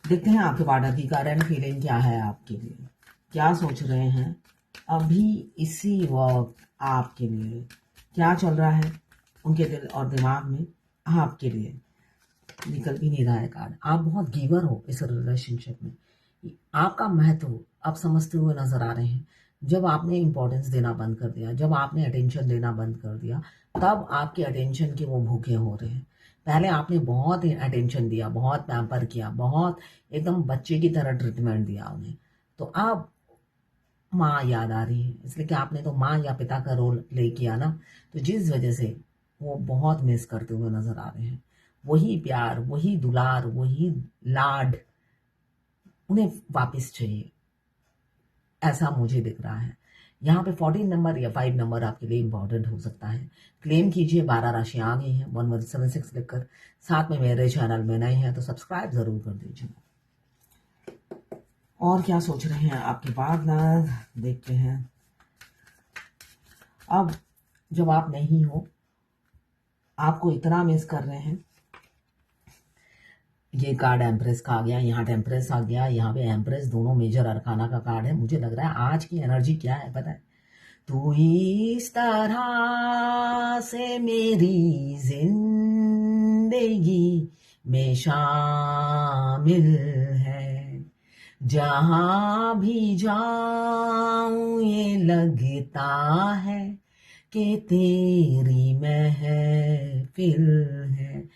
देखते हैं आपके पार्टनर की करंट फीलिंग क्या है आपके लिए, क्या सोच रहे हैं अभी इसी वक्त आपके लिए, क्या चल रहा है उनके दिल और दिमाग में आपके लिए। निकल भी नहीं रहा है कार्ड। आप बहुत गिवर हो इस रिलेशनशिप में, आपका महत्व आप समझते हुए नजर आ रहे हैं। जब आपने इंपॉर्टेंस देना बंद कर दिया, जब आपने अटेंशन देना बंद कर दिया, तब आपके अटेंशन के वो भूखे हो रहे हैं। पहले आपने बहुत अटेंशन दिया, बहुत पैम्पर किया, बहुत एकदम बच्चे की तरह ट्रीटमेंट दिया उन्हें, तो अब माँ याद आ रही है, इसलिए कि आपने तो माँ या पिता का रोल प्ले किया ना, तो जिस वजह से वो बहुत मिस करते हुए नजर आ रहे हैं। वही प्यार, वही दुलार, वही लाड उन्हें वापस चाहिए, ऐसा मुझे दिख रहा है। यहाँ पे 14 नंबर या 5 नंबर आपके लिए इंपॉर्टेंट हो सकता है। क्लेम कीजिए, 12 राशियां आ गई हैं 1176 लिखकर। साथ में मेरे चैनल में नए हैं तो सब्सक्राइब जरूर कर दीजिए। और क्या सोच रहे हैं आपके पार्टनर, देखते हैं। अब जब आप नहीं हो, आपको इतना मिस कर रहे हैं। ये कार्ड एम्प्रेस का आ गया, यहाँ टेम्प्रेस आ गया, यहाँ पे एम्प्रेस, दोनों मेजर अरकाना का कार्ड है। मुझे लग रहा है आज की एनर्जी क्या है पता है, तू इस तरह से मेरी जिंदगी में शामिल है, जहां भी जाऊं ये लगता है कि तेरी महफिल है।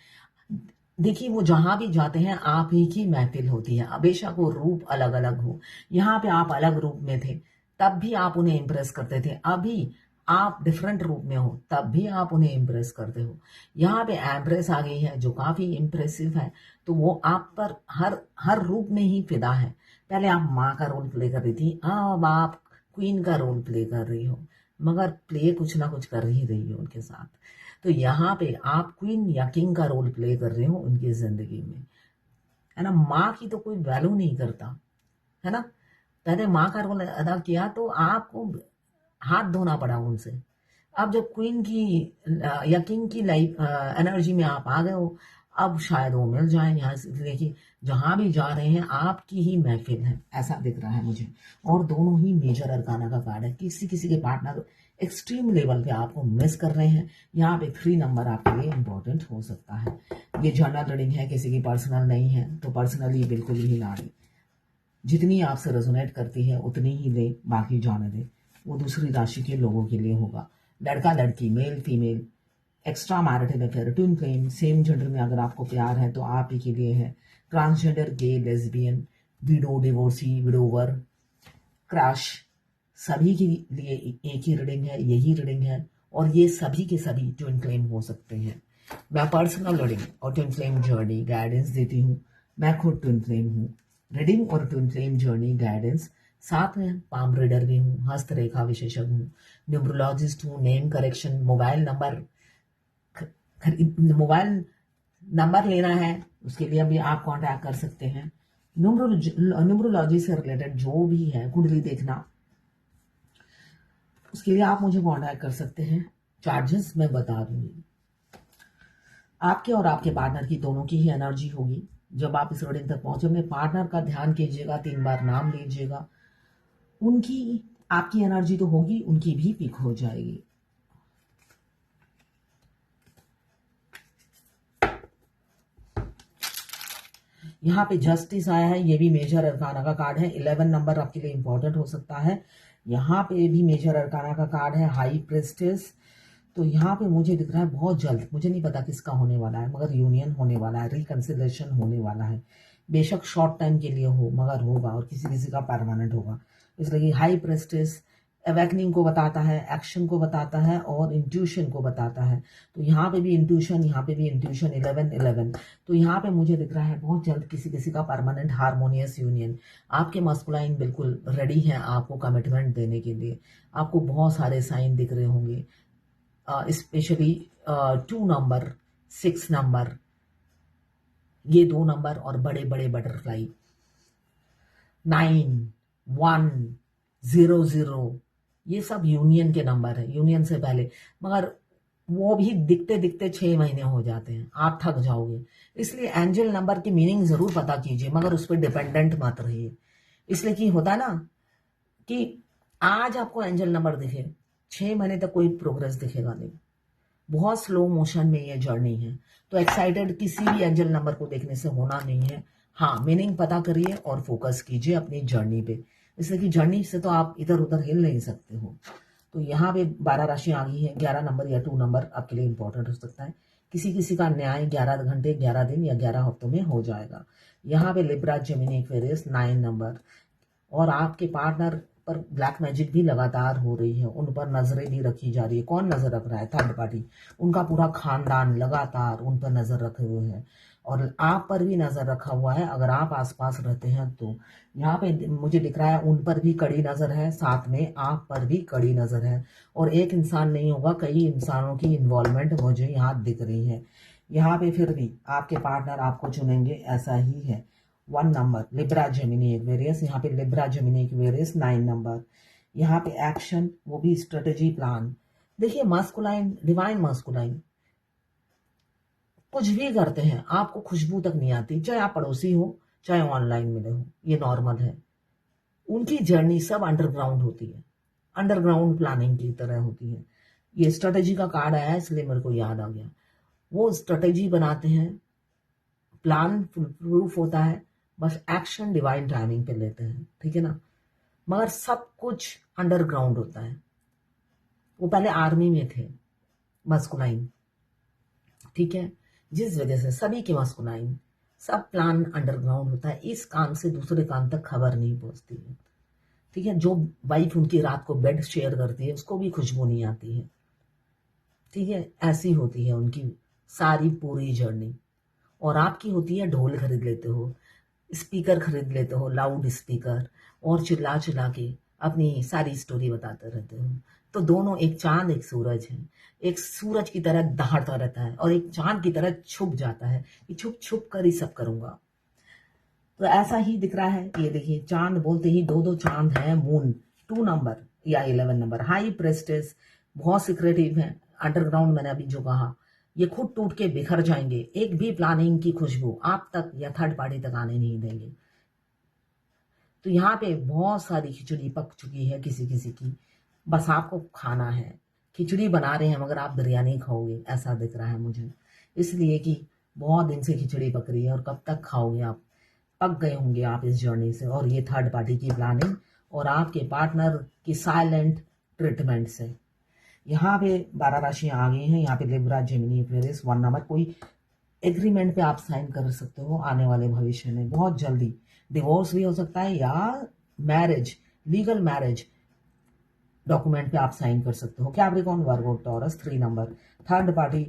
देखिए, वो जहां भी जाते हैं आप ही की महफिल होती है, बेशक वो रूप अलग अलग हो। यहाँ पे आप अलग रूप में थे तब भी आप उन्हें इम्प्रेस करते थे, अभी आप डिफरेंट रूप में हो तब भी आप उन्हें इम्प्रेस करते हो। यहाँ पे एम्प्रेस आ गई है जो काफी इम्प्रेसिव है, तो वो आप पर हर हर रूप में ही फिदा है। पहले आप माँ का रोल प्ले कर रही थी, अब आप क्वीन का रोल प्ले कर रही हो, मगर प्ले कुछ ना कुछ कर ही रही हो उनके साथ। तो यहाँ पे आप क्वीन या किंग का रोल प्ले कर रहे हो उनकी जिंदगी में, है ना। माँ की तो कोई वैल्यू नहीं करता, है ना। पहले माँ का रोल अदा किया तो आपको हाथ धोना पड़ा उनसे। अब जब क्वीन की या किंग की लाइफ एनर्जी में आप आ गए हो, अब शायद वो मिल जाए यहाँ से, इसलिए कि जहां भी जा रहे हैं आपकी ही महफिल है, ऐसा दिख रहा है मुझे। और दोनों ही मेजर अरकाना का कार्ड है। किसी किसी के पार्टनर एक्सट्रीम लेवल पे आपको मिस कर रहे हैं। यहाँ पे 3 नंबर आपके लिए इंपॉर्टेंट हो सकता है। ये जनरल रीडिंग है, किसी की पर्सनल नहीं है, तो पर्सनली बिल्कुल भी ना लें। जितनी आपसे रेजोनेट करती है उतनी ही ले, बाकी जाने दे। वो दूसरी राशि के लोगों के लिए होगा। लड़का लड़की, male female, extra marital affair, twin flame, same gender में अगर आपको प्यार है तो आप ही के लिए है। Transgender, gay, lesbian, widow, divorcee, widower, crash, सभी के लिए एक ही रीडिंग है, यही रीडिंग है। और ये सभी के सभी ट्विन फ्लेम हो सकते हैं। मैं पर्सनल रीडिंग और ट्विन फ्लेम जर्नी गाइडेंस देती हूँ। मैं खुद ट्विन फ्लेम हूँ। रीडिंग और ट्विन फ्लेम जर्नी गाइडेंस, साथ में पाम रीडर भी हूँ, हस्तरेखा विशेषज्ञ हूँ, न्यूमरोलॉजिस्ट हूँ, नेम करेक्शन, मोबाइल नंबर लेना है उसके लिए भी आप कांटेक्ट कर सकते हैं। न्यूमरोलॉजी से रिलेटेड जो भी है, कुंडली देखना, उसके लिए आप मुझे कांटेक्ट कर सकते हैं। चार्जेस मैं बता दूंगी। आपके और आपके पार्टनर की दोनों की ही एनर्जी होगी। जब आप इस रीडिंग तक पहुंचे, अपने पार्टनर का ध्यान कीजिएगा, 3 बार नाम लीजिएगा। उनकी आपकी एनर्जी तो होगी, उनकी भी पिक हो जाएगी। यहाँ पे जस्टिस आया है, ये भी मेजर अरकाना का कार्ड है। 11 नंबर आपके लिए इंपॉर्टेंट हो सकता है। यहाँ पे भी मेजर अरकाना का कार्ड है, हाई प्रेस्टिस। तो यहाँ पे मुझे दिख रहा है बहुत जल्द, मुझे नहीं पता किसका होने वाला है, मगर यूनियन होने वाला है, रिकंसिलेशन होने वाला है। बेशक शॉर्ट टाइम के लिए हो, मगर होगा, और किसी किसी का परमानेंट होगा। इसलिए हाई प्रेस्टिस अवेकनिंग को बताता है, एक्शन को बताता है और इंट्यूशन को बताता है। तो यहाँ पे भी इंट्यूशन, यहाँ पे भी इंट्यूशन, 11-11। तो यहाँ पे मुझे दिख रहा है बहुत जल्द किसी किसी का परमानेंट हार्मोनियस यूनियन। आपके मस्कुलाइन बिल्कुल रेडी हैं आपको कमिटमेंट देने के लिए। आपको बहुत सारे साइन दिख रहे होंगे, स्पेशली 2 नंबर, 6 नंबर, ये 2 नंबर और बड़े बड़े बटरफ्लाई 9-1-0-0, ये सब यूनियन के नंबर है, यूनियन से पहले। मगर वो भी दिखते दिखते 6 महीने हो जाते हैं, आप थक जाओगे। इसलिए एंजल नंबर की मीनिंग जरूर पता कीजिए, मगर उस पर डिपेंडेंट मत रहिए। इसलिए कि होता है ना कि आज आपको एंजल नंबर दिखे, 6 महीने तक कोई प्रोग्रेस दिखेगा नहीं, बहुत स्लो मोशन में ये जर्नी है। तो एक्साइटेड किसी भी एंजल नंबर को देखने से होना नहीं है। हाँ, मीनिंग पता करिए और फोकस कीजिए अपनी जर्नी पे, इसलिए कि जर्नी से तो आप इधर उधर हिल नहीं सकते हो। तो यहाँ पे 12 राशि आ गई है। 11 नंबर या 2 नंबर आपके लिए इंपॉर्टेंट हो सकता है। किसी किसी का न्याय 11 घंटे, 11 दिन या 11 हफ्तों में हो जाएगा। यहाँ पे लिब्रा, जेमिनी, एक्वेरियस 9 नंबर, और आपके पार्टनर पर ब्लैक मैजिक भी लगातार हो रही है, उन पर नजरें भी रखी जा रही है। कौन नजर रख रहा है? Third party. उनका पूरा खानदान लगातार उन पर नजर रखे हुए है, और आप पर भी नजर रखा हुआ है अगर आप आसपास रहते हैं तो। यहाँ पे मुझे दिख रहा है उन पर भी कड़ी नजर है, साथ में आप पर भी कड़ी नजर है, और एक इंसान नहीं होगा, कई इंसानों की इन्वॉल्वमेंट मुझे यहाँ दिख रही है। यहाँ पे फिर भी आपके पार्टनर आपको चुनेंगे, ऐसा ही है। 1 नंबर लिब्रा, जेमिनी, एक्वेरियस। यहाँ पे लिब्रा, जेमिनी, एक्वेरियस 9 नंबर। यहाँ पे एक्शन, वो भी स्ट्रेटेजी, प्लान। देखिए मास्कुलाइन, डिवाइन मास्कुलाइन कुछ भी करते हैं आपको खुशबू तक नहीं आती, चाहे आप पड़ोसी हो चाहे ऑनलाइन मिले हो, ये नॉर्मल है। उनकी जर्नी सब अंडरग्राउंड होती है, अंडरग्राउंड प्लानिंग की तरह होती है। ये स्ट्रेटेजी का कार्ड आया है इसलिए मेरे को याद आ गया। वो स्ट्रेटेजी बनाते हैं, प्लान प्रूफ होता है, बस एक्शन डिवाइन टाइमिंग पे लेते हैं, ठीक है ना। मगर सब कुछ अंडरग्राउंड होता है। वो पहले आर्मी में थे, मस्कुलाइन, ठीक है। जिस वजह से सभी के मस्कुलाइन, सब प्लान अंडरग्राउंड होता है, इस कान से दूसरे कान तक खबर नहीं पहुंचती है, ठीक है। जो वाइफ उनकी रात को बेड शेयर करती है उसको भी खुशबू नहीं आती है, ठीक है। ऐसी होती है उनकी सारी पूरी जर्नी। और आपकी होती है, ढोल खरीद लेते हो, स्पीकर खरीद लेते हो, लाउड स्पीकर, और चिल्ला चिल्ला के अपनी सारी स्टोरी बताते रहते हो। तो दोनों एक चांद एक सूरज है, एक सूरज की तरह दहाड़ता रहता है और एक चांद की तरह छुप जाता है कि छुप छुप कर ही सब करूंगा। तो ऐसा ही दिख रहा है। ये देखिए, चांद बोलते ही दो दो चांद है। मून 2 नंबर या 11 नंबर, हाई प्रेस्टेस, बहुत सिक्रेटिव है। अंडरग्राउंड मैंने अभी जो कहा, ये खुद टूट के बिखर जाएंगे, एक भी प्लानिंग की खुशबू आप तक या थर्ड पार्टी तक आने नहीं देंगे। तो यहाँ पे बहुत सारी खिचड़ी पक चुकी है किसी किसी की, बस आपको खाना है। खिचड़ी बना रहे हैं मगर आप बिरयानी खाओगे, ऐसा दिख रहा है मुझे। इसलिए कि बहुत दिन से खिचड़ी पक रही है और कब तक खाओगे आप, पक गए होंगे आप इस जर्नी से और ये थर्ड पार्टी की प्लानिंग और आपके पार्टनर की साइलेंट ट्रीटमेंट से। यहाँ पे 12 राशियां आ गई हैं। यहाँ पे लिब्रा, जेमिनी, एक्वेरियस 1 नंबर। कोई एग्रीमेंट पे आप साइन कर सकते हो आने वाले भविष्य में, बहुत जल्दी। डिवोर्स भी हो सकता है या मैरिज, लीगल मैरिज डॉक्यूमेंट पे आप साइन कर सकते हो। कैप्रिकॉर्न, वर्गो, टॉरस 3 नंबर। थर्ड पार्टी,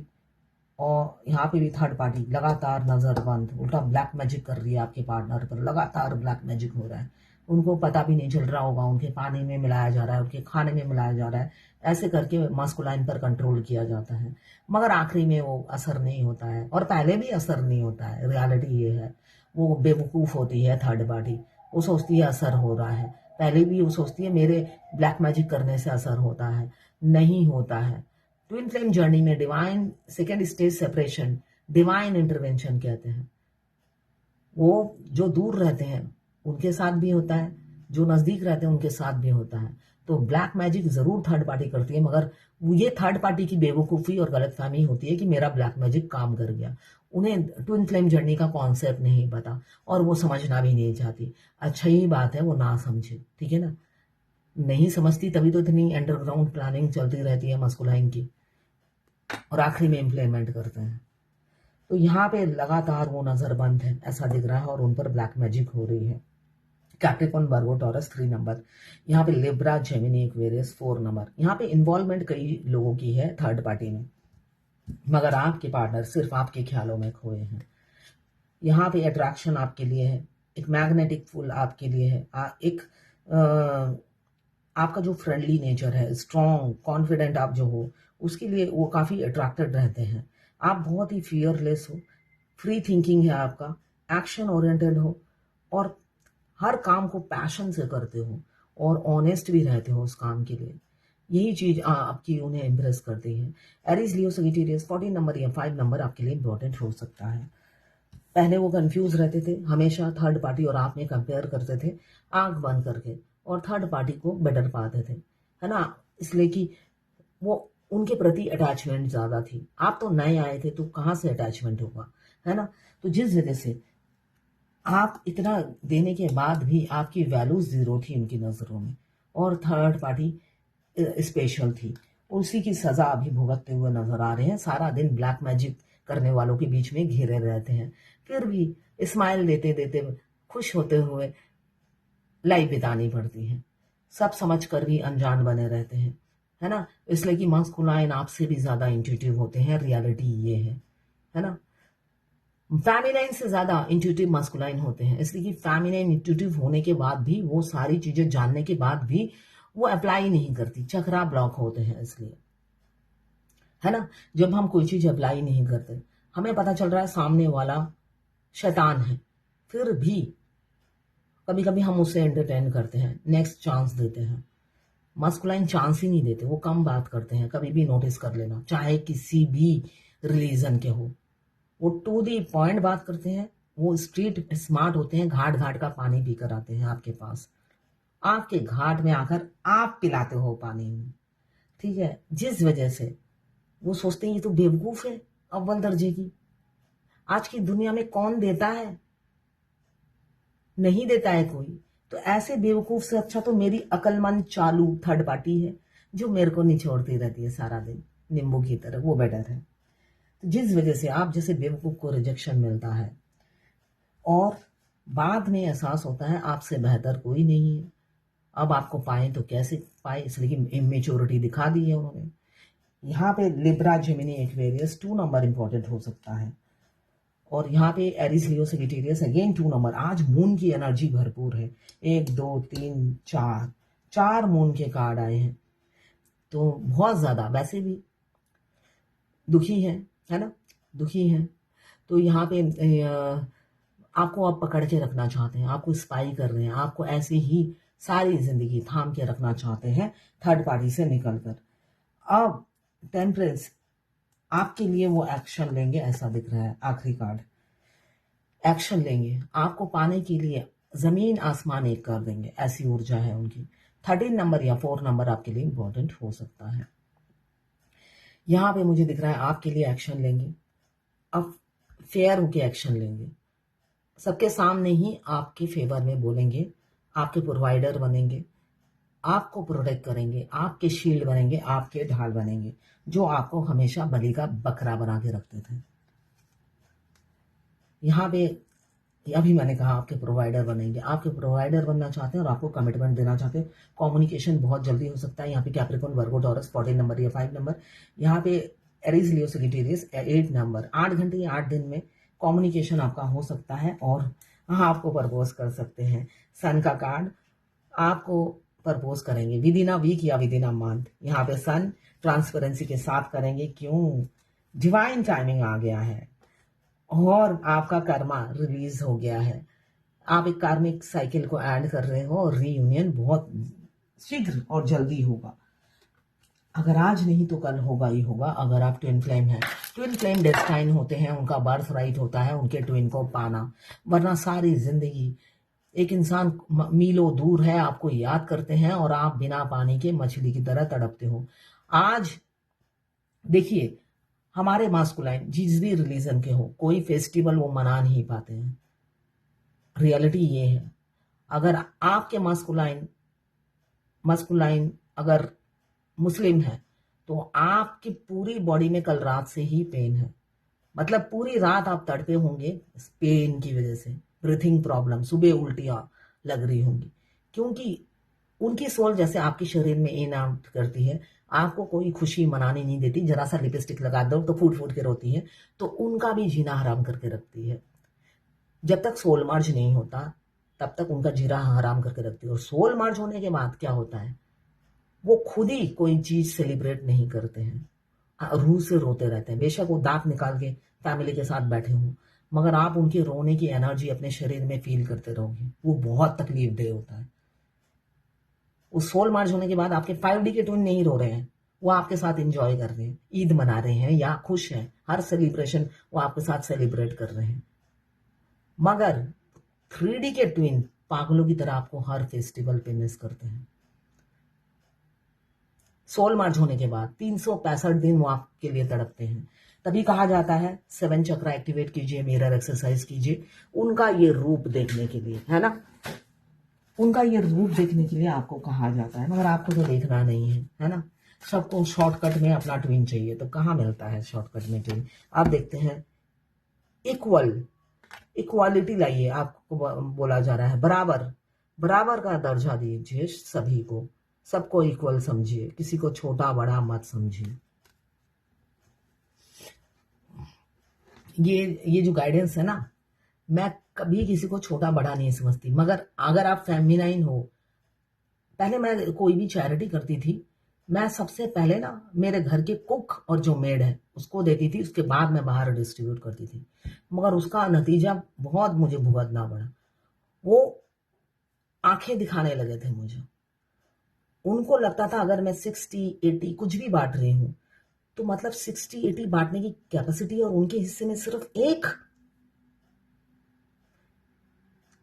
और यहाँ पे भी थर्ड पार्टी लगातार नजरबंद, उल्टा ब्लैक मैजिक कर रही है आपके पार्टनर पर, लगातार ब्लैक मैजिक हो रहा है। उनको पता भी नहीं चल रहा होगा, उनके पानी में मिलाया जा रहा है, उनके खाने में मिलाया जा रहा है, ऐसे करके मास्कुलाइन पर कंट्रोल किया जाता है। मगर आखिरी में वो असर नहीं होता है, और पहले भी असर नहीं होता है। रियलिटी ये है, वो बेवकूफ होती है थर्ड पार्टी, वो सोचती है असर हो रहा है। पहले भी वो सोचती है मेरे ब्लैक मैजिक करने से असर होता है, नहीं होता है। ट्विन फ्लेम जर्नी में divine second stage separation, divine intervention कहते हैं। वो जो दूर रहते हैं उनके साथ भी होता है, जो नजदीक रहते हैं उनके साथ भी होता है। तो ब्लैक मैजिक जरूर थर्ड पार्टी करती है, मगर ये थर्ड पार्टी की बेवकूफी और गलतफहमी होती है कि मेरा ब्लैक मैजिक काम कर गया। उन्हें ट्विन फ्लेम जर्नी का कॉन्सेप्ट नहीं पता और वो समझना भी नहीं चाहती। अच्छा ही बात है वो ना समझे, ठीक है ना। नहीं समझती तभी तो इतनी अंडरग्राउंड प्लानिंग चलती रहती है मस्कुलाइन की, और आखिरी में इम्प्लीमेंट करते हैं। तो यहाँ पे लगातार वो नजरबंद है ऐसा दिख रहा है, और उन पर ब्लैक मैजिक हो रही है। कैप्रिकॉर्न, वर्गो, टॉरस 3 नंबर। यहाँ पे लिब्रा, जेमिनी, एक्वेरियस 4 नंबर। यहाँ पे इन्वॉल्वमेंट कई लोगों की है थर्ड पार्टी में, मगर आपके पार्टनर सिर्फ आपके ख्यालों में खोए हैं। यहाँ पे अट्रैक्शन आपके लिए है, एक मैग्नेटिक फुल आपके लिए है। आपका जो फ्रेंडली नेचर है, स्ट्रॉन्ग कॉन्फिडेंट आप जो हो, उसके लिए वो काफ़ी अट्रैक्टेड रहते हैं। आप बहुत ही फियरलेस हो, फ्री थिंकिंग है आपका, एक्शन ओरिएंटेड हो, और हर काम को पैशन से करते हो और ऑनेस्ट भी रहते हो उस काम के लिए। यही चीज आपकी उन्हें इम्प्रेस करती है। एरीज लियो सजिटेरियस 14 नंबर या 5 नंबर आपके लिए इंपॉर्टेंट हो सकता है। पहले वो कंफ्यूज रहते थे, हमेशा थर्ड पार्टी और आप में कंपेयर करते थे आंख बंद करके, और थर्ड पार्टी को बेटर पाते थे, है ना, इसलिए कि वो उनके प्रति अटैचमेंट ज्यादा थी। आप तो नए आए थे तो कहाँ से अटैचमेंट होगा, है ना। तो जिस वजह से आप इतना देने के बाद भी आपकी वैल्यू जीरो थी उनकी नजरों में, और थर्ड पार्टी स्पेशल थी। उसी की सजा अभी भुगतते हुए नजर आ रहे हैं। सारा दिन ब्लैक मैजिक करने वालों के बीच में घिरे रहते हैं, फिर भी स्माइल देते देते खुश होते हुए लाइफ बितानी पड़ती है। सब समझ कर भी अनजान बने रहते हैं, है ना। इसलिए कि मास्कुलाइन आपसे भी ज्यादा इंट्यूटिव होते हैं, रियलिटी ये है ना। फेमिनाइन से ज्यादा इंट्यूटिव मास्कुलाइन होते हैं, इसलिए कि फेमिनाइन इंट्यूटिव होने के बाद भी वो सारी चीजें जानने के बाद भी वो अप्लाई नहीं करती, चक्रा ब्लॉक होते हैं इसलिए, है ना। जब हम कोई चीज अप्लाई नहीं करते, हमें पता चल रहा है सामने वाला शैतान है, फिर भी कभी कभी हम उसे एंटरटेन करते हैं, नेक्स्ट चांस देते हैं। मस्कुलाइन चांस ही नहीं देते, वो कम बात करते हैं, कभी भी नोटिस कर लेना, चाहे किसी भी रिलीजन के हो, वो टू दी पॉइंट बात करते हैं। वो स्ट्रीट स्मार्ट होते हैं, घाट घाट का पानी पीकर आते हैं आपके पास, आपके घाट में आकर आप पिलाते हो पानी में, ठीक है। जिस वजह से वो सोचते हैं ये तो बेवकूफ है अव्वल दर्जे की, आज की दुनिया में कौन देता है, नहीं देता है कोई। तो ऐसे बेवकूफ से अच्छा तो मेरी अकलमंद चालू थर्ड पार्टी है जो मेरे को निचोड़ती रहती है सारा दिन नींबू की तरह, वो बेटर है। तो जिस वजह से आप जैसे बेवकूफ को रिजेक्शन मिलता है और बाद में एहसास होता है आपसे बेहतर कोई नहीं है, अब आपको पाए तो कैसे पाए, इसलिए कि इमेच्योरिटी दिखा दी है उन्होंने। यहाँ पे Libra Gemini Aquarius 2 number important हो सकता है, और यहाँ पे Aries Leo Sagittarius again 2 number. आज मून की एनर्जी भरपूर है, 1 2 3 4 मून के कार्ड आए हैं, तो बहुत ज्यादा वैसे भी दुखी है ना, दुखी है। तो यहाँ पे आपको आप पकड़ के रखना चाहते हैं, आपको स्पाई कर रहे हैं, आपको ऐसे ही सारी जिंदगी थाम के रखना चाहते हैं थर्ड पार्टी से निकलकर। अब टेम्परेंस आपके लिए वो एक्शन लेंगे, ऐसा दिख रहा है आखिरी कार्ड, एक्शन लेंगे आपको पाने के लिए, जमीन आसमान एक कर देंगे, ऐसी ऊर्जा है उनकी। 13 नंबर या 4 नंबर आपके लिए इंपॉर्टेंट हो सकता है। यहां पे मुझे दिख रहा है आपके लिए एक्शन लेंगे, अब फेयर होके एक्शन लेंगे, सबके सामने ही आपके फेवर में बोलेंगे, आपके प्रोवाइडर बनेंगे, आपको प्रोटेक्ट करेंगे, आपके शील्ड बनेंगे, आपके ढाल बनेंगे, जो आपको हमेशा बलि का बकरा बना के रखते थे। यहाँ पे अभी मैंने कहा आपके प्रोवाइडर बनेंगे, आपके प्रोवाइडर बनना चाहते हैं और आपको कमिटमेंट देना चाहते हैं। कम्युनिकेशन बहुत जल्दी हो सकता है। यहाँ पे कैप्रिकॉर्न, वर्गो, टॉरस 14 नंबर या 5 नंबर। यहाँ पे एरीज लियो सजिटेरियस 8 नंबर। 8 घंटे या 8 दिन में कम्युनिकेशन आपका हो सकता है और आपको प्रपोज कर सकते हैं। सन का कार्ड आपको प्रपोज करेंगे विद इन अ वीक या विद इन अ मंथ। यहाँ पे सन ट्रांसपेरेंसी के साथ करेंगे, क्यों, डिवाइन टाइमिंग आ गया है और आपका कर्मा रिलीज हो गया है। आप एक कार्मिक साइकिल को ऐड कर रहे हो और रीयूनियन बहुत शीघ्र और जल्दी होगा। अगर आज नहीं तो कल होगा ही होगा। अगर आप ट्विन फ्लेम हैं, ट्विन फ्लेम डेस्टाइन होते हैं, उनका बर्थ राइट होता है उनके ट्विन को पाना, वरना सारी जिंदगी एक इंसान मीलों दूर है, आपको याद करते हैं और आप बिना पानी के मछली की तरह तड़पते हो। आज देखिए हमारे मास्कुलाइन जिस भी रिलीजन के हो, कोई फेस्टिवल वो मना नहीं पाते हैं। रियलिटी ये है, अगर आपके मास्कुलाइन अगर मुस्लिम है तो आपकी पूरी बॉडी में कल रात से ही पेन है, मतलब पूरी रात आप तड़पे होंगे पेन की वजह से, ब्रीथिंग प्रॉब्लम, सुबह उल्टियां लग रही होंगी, क्योंकि उनकी सोल जैसे आपके शरीर में इन आउट करती है, आपको कोई खुशी मनाने नहीं देती। जरा सा लिपस्टिक लगा दो तो फूट फूट के रोती है, तो उनका भी जीना हराम करके रखती है। जब तक सोल मर्ज नहीं होता तब तक उनका जीना हराम करके रखती है, और सोल मर्ज होने के बाद क्या होता है, वो खुद ही कोई चीज सेलिब्रेट नहीं करते हैं, रूह से रोते रहते हैं। बेशक वो दांत निकाल के फैमिली के साथ बैठे हों, मगर आप उनके रोने की एनर्जी अपने शरीर में फील करते रहोगे, वो बहुत तकलीफ दे होता है। उस सोल मर्ज होने के बाद आपके 5D के ट्विन नहीं रो रहे हैं, वो आपके साथ एंजॉय कर रहे हैं, ईद मना रहे हैं या खुश हैं, हर सेलिब्रेशन वो आपके साथ सेलिब्रेट कर रहे हैं। मगर 3D के ट्विन पागलों की तरह आपको हर फेस्टिवल पे मिस करते हैं। सोल मर्ज होने के बाद 365 दिन वो आपके लिए तड़पते हैं। तभी कहा जाता है 7 चक्रा एक्टिवेट कीजिए, मिरर एक्सरसाइज कीजिए, उनका ये रूप देखने के लिए, है ना, उनका ये रूप देखने के लिए आपको कहा जाता है। मगर आपको तो देखना नहीं है ना। सबको शॉर्टकट में अपना ट्विन चाहिए, तो कहाँ मिलता है शॉर्टकट में ट्विन। आप देखते हैं इक्वालिटी लाइए, आपको बोला जा रहा है बराबर का दर्जा दीजिए सभी को, सबको इक्वल समझिए, किसी को छोटा बड़ा मत समझिए। ये जो गाइडेंस है ना, मैं कभी किसी को छोटा बड़ा नहीं समझती। मगर अगर आप फेमिनाइन हो, पहले मैं कोई भी चैरिटी करती थी, मैं सबसे पहले ना मेरे घर के कुक और जो मेड है उसको देती थी, उसके बाद मैं बाहर डिस्ट्रीब्यूट करती थी। मगर उसका नतीजा बहुत मुझे भुगतना पड़ा। वो आंखें दिखाने लगे थे मुझे। उनको लगता था अगर मैं 60-80 कुछ भी बांट रही हूं, तो मतलब 60-80 बांटने की कैपेसिटी और उनके हिस्से में सिर्फ एक,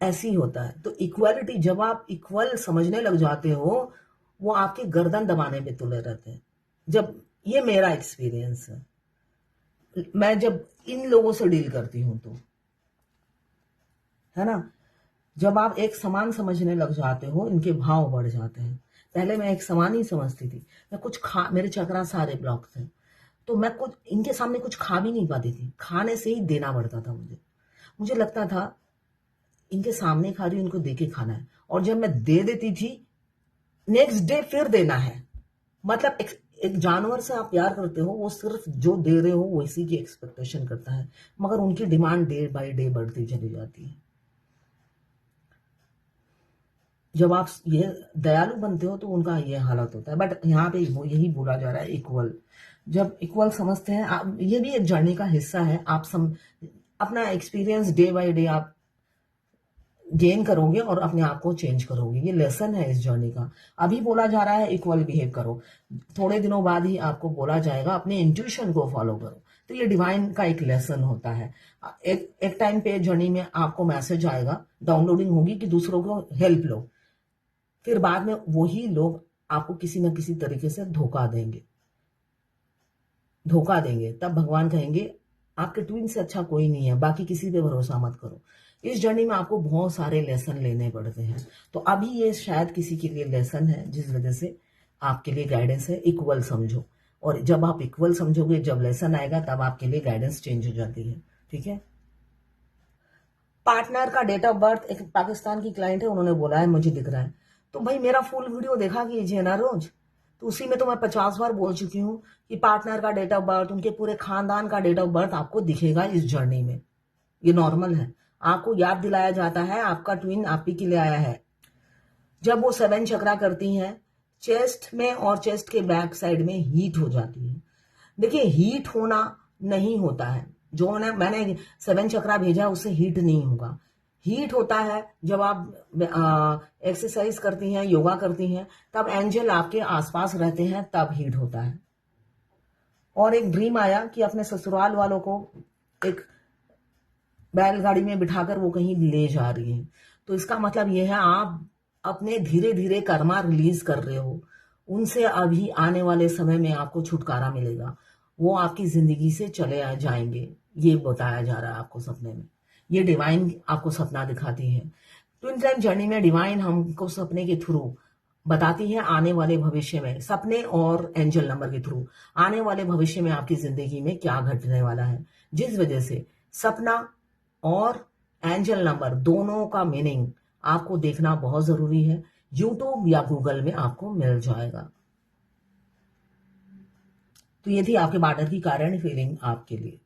ऐसी होता है। तो इक्वालिटी, जब आप इक्वल समझने लग जाते हो, वो आपके गर्दन दबाने पे तुले रहते हैं। जब ये मेरा एक्सपीरियंस है, मैं जब इन लोगों से डील करती हूं तो, है ना, जब आप एक समान समझने लग जाते हो, इनके भाव बढ़ जाते हैं। पहले मैं एक समान ही समझती थी, मैं कुछ मेरे चक्रा सारे ब्लॉक थे, तो मैं कुछ इनके सामने कुछ खा भी नहीं पाती थी। खाने से ही देना पड़ता था मुझे लगता था इनके सामने खा रही हूं, इनको दे के खाना है। और जब मैं दे देती थी, नेक्स्ट डे फिर देना है। मतलब एक जानवर से आप प्यार करते हो, वो सिर्फ जो दे रहे हो वैसी की एक्सपेक्टेशन करता है, मगर उनकी डिमांड डे बाय डे बढ़ती चली जाती है। जब आप ये दयालु बनते हो तो उनका ये हालत होता है। बट यहाँ पे यही बोला जा रहा है इक्वल। जब इक्वल समझते हैं, ये भी एक जर्नी का हिस्सा है। आप अपना एक्सपीरियंस डे बाय डे आप गेन करोगे और अपने आप को चेंज करोगे। ये लेसन है इस जर्नी का। अभी बोला जा रहा है इक्वल बिहेव करो, थोड़े दिनों बाद ही आपको बोला जाएगा अपने इंट्यूशन को फॉलो करो। तो ये डिवाइन का एक लेसन होता है। एक टाइम पे जर्नी में आपको मैसेज आएगा, डाउनलोडिंग होगी कि दूसरों को हेल्प लो। फिर बाद में वही लोग आपको किसी न किसी तरीके से धोखा देंगे। तब भगवान कहेंगे आपके ट्विन से अच्छा कोई नहीं है, बाकी किसी पे भरोसा मत करो। इस जर्नी में आपको बहुत सारे लेसन लेने पड़ते हैं। तो अभी ये शायद किसी के लिए लेसन है, जिस वजह से आपके लिए गाइडेंस है इक्वल समझो। और जब आप इक्वल समझोगे, जब लेसन आएगा, तब आपके लिए गाइडेंस चेंज हो जाती है। ठीक है। पार्टनर का डेट ऑफ बर्थ, एक पाकिस्तान की क्लाइंट है, उन्होंने बोला है, मुझे दिख रहा है। तो भाई मेरा फुल वीडियो देखा कीजिए ना रोज। तो उसी में तो मैं 50 बार बोल चुकी हूँ कि पार्टनर का डेट ऑफ बर्थ, उनके पूरे खानदान का डेट ऑफ बर्थ आपको दिखेगा इस जर्नी में। ये नॉर्मल है। आपको याद दिलाया जाता है आपका ट्विन आप ही के लिए आया है। जब वो 7 चक्रा करती हैं, चेस्ट में और चेस्ट के बैक साइड में हीट हो जाती है। देखिए, हीट होना नहीं होता है, जो मैंने 7 चक्रा भेजा उससे हीट नहीं होगा। हीट होता है जब आप एक्सरसाइज करती हैं, योगा करती हैं, तब एंजल आपके आसपास रहते हैं, तब हीट होता है। और एक ड्रीम आया कि अपने ससुराल वालों को एक बैलगाड़ी में बिठाकर वो कहीं ले जा रही है, तो इसका मतलब ये है आप अपने धीरे धीरे कर्मा रिलीज कर रहे हो। उनसे अभी आने वाले समय में आपको छुटकारा मिलेगा, वो आपकी जिंदगी से चले जाएंगे। ये बताया जा रहा है आपको सपने में। ये डिवाइन आपको सपना दिखाती है। ट्विन फ्लेम जर्नी में डिवाइन हमको सपने के थ्रू बताती है आने वाले भविष्य में, सपने और एंजल नंबर के थ्रू आने वाले भविष्य में आपकी जिंदगी में क्या घटने वाला है। जिस वजह से सपना और एंजल नंबर दोनों का मीनिंग आपको देखना बहुत जरूरी है। यूट्यूब या गूगल में आपको मिल जाएगा। तो ये थी आपके पार्टनर की कारण फीलिंग आपके लिए।